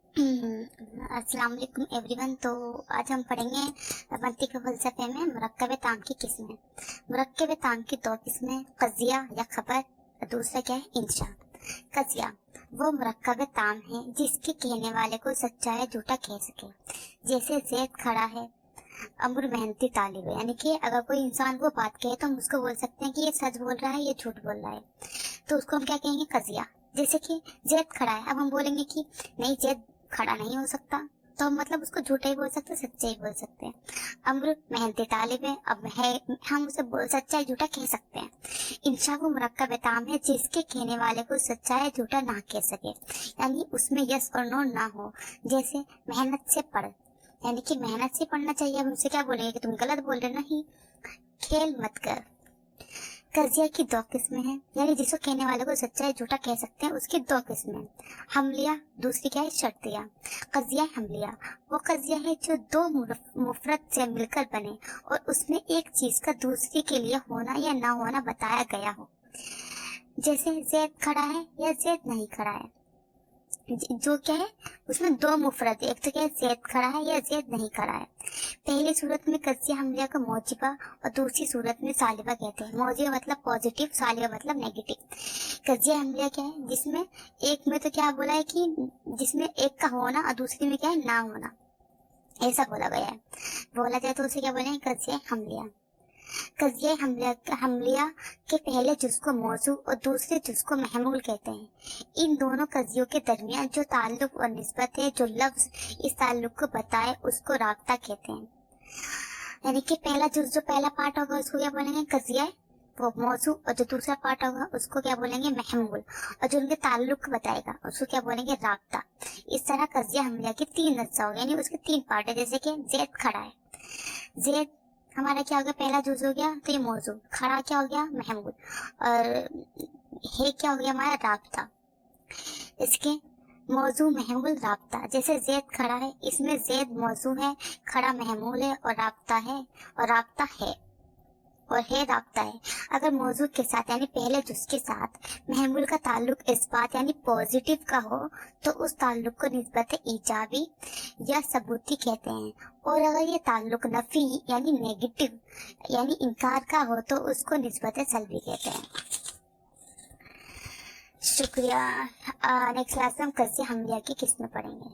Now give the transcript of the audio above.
अस्सलाम वालेकुम एवरीवन। तो आज हम पढ़ेंगे मंतिक के फलसफे में मुरक्कब ताम की किस्में। मुरक्कब ताम की दो किस्में, कज़िया या खबर, दूसरा क्या है, इंशा। कज़िया वो मुरक्कब ताम है जिसके कहने वाले को सच्चा या झूठा कह सके। जैसे ज़ैद खड़ा है, अमर मेहनती तालिब है। यानी कि अगर कोई इंसान वो बात कहे तो हम उसको बोल सकते हैं कि ये सच बोल रहा है, ये झूठ बोल रहा है, तो उसको हम क्या कहेंगे, कज़िया। जैसे कि ज़ैद खड़ा है, अब हम बोलेंगे कि नहीं, ज़ैद खड़ा नहीं हो सकता, तो हम मतलब उसको झूठा ही बोल सकते हैं, सच्चा ही बोल सकते हैं। अम्र मेहनती तालिब है, अब है हम उसे सच्चा या झूठा कह सकते हैं। इंशा वो मुरक्कब ताम है जिसके कहने वाले को सच्चा या झूठा ना कह सके, यानी उसमें यस और नो ना हो। जैसे मेहनत से पढ़, यानी कि मेहनत से पढ़ना चाहिए, अब उनसे क्या बोलेंगे कि तुम गलत बोल रहे, नहीं। खेल मत कर। कज़िया की दो किस्में हैं, यानी जिसको कहने वाले को सच्चा या झूठा कह सकते हैं उसकी दो किस्में। हमलिया, दूसरी क्या है, शर्तिया। कज़िया हमलिया वो कज़िया है जो दो मुफरत से मिलकर बने और उसमें एक चीज का दूसरी के लिए होना या ना होना बताया गया हो। जैसे ज़ैद खड़ा है या ज़ैद नहीं खड़ा है, जो क्या है, उसमें दो मुफरत है, एक तो क्या है, ज़ैद खड़ा है या ज़ैद नहीं खड़ा है। पहली सूरत में कज़िया हमलिया को मौजिबा और दूसरी सूरत में सालिबा कहते हैं। मौजिबा मतलब पॉजिटिव, सालिबा मतलब नेगेटिव। कज़िया हमलिया क्या है, जिसमें एक में तो क्या बोला है कि जिसमें एक का होना और दूसरी में क्या है, ना होना, ऐसा बोला गया है। बोला जाए तो उसे क्या बोले, कज़िया हमलिया। कज़िया हमलिया के पहले जुज़ को मौजू और दूसरे जुज़ को महमूल कहते हैं। इन दोनों कज़ियों के दरमियान जो ताल्लुक और निस्बत है, जो लफ्ज इस ताल्लुक को बताए, उसको राब्ता कहते हैं। यानी कि पहला जुज़, जो पहला पार्ट होगा उसको क्या बोलेंगे, कज़िया वो मौजू, और जो दूसरा पार्ट होगा उसको क्या बोलेंगे, महमूल, और जो उनके ताल्लुक बताएगा उसको क्या बोलेंगे, राब्ता। इस तरह कज़िया हमलिया के तीन हिस्सा हो गए, यानी उसके तीन पार्ट है। जैसे कि ज़ैद खड़ा है, ज़ैद हमारा क्या हो गया, पहला जुज हो गया तो ये मौजू, खड़ा क्या हो गया, महमूद, और है क्या हो गया हमारा, राब्ता। इसके मौजू महमूल राब्ता। जैसे ज़ैद खड़ा है, इसमें ज़ैद मौजू है, खड़ा महमूल है, और राब्ता है, और राब्ता है, और है राब्ता है। अगर मौजू के साथ यानी पहले जुज के साथ महमूल का ताल्लुक इस्बात यानी पॉजिटिव का हो तो उस ताल्लुक को निस्बत ईजाबी या सबूती कहते हैं, और अगर ये ताल्लुक नफी यानी नेगेटिव यानी इनकार का हो तो उसको निस्बत सल्बी कहते हैं। शुक्रिया। नेक्स्ट क्लास में हम कज़िया हमलिया की किस्में पढ़ेंगे।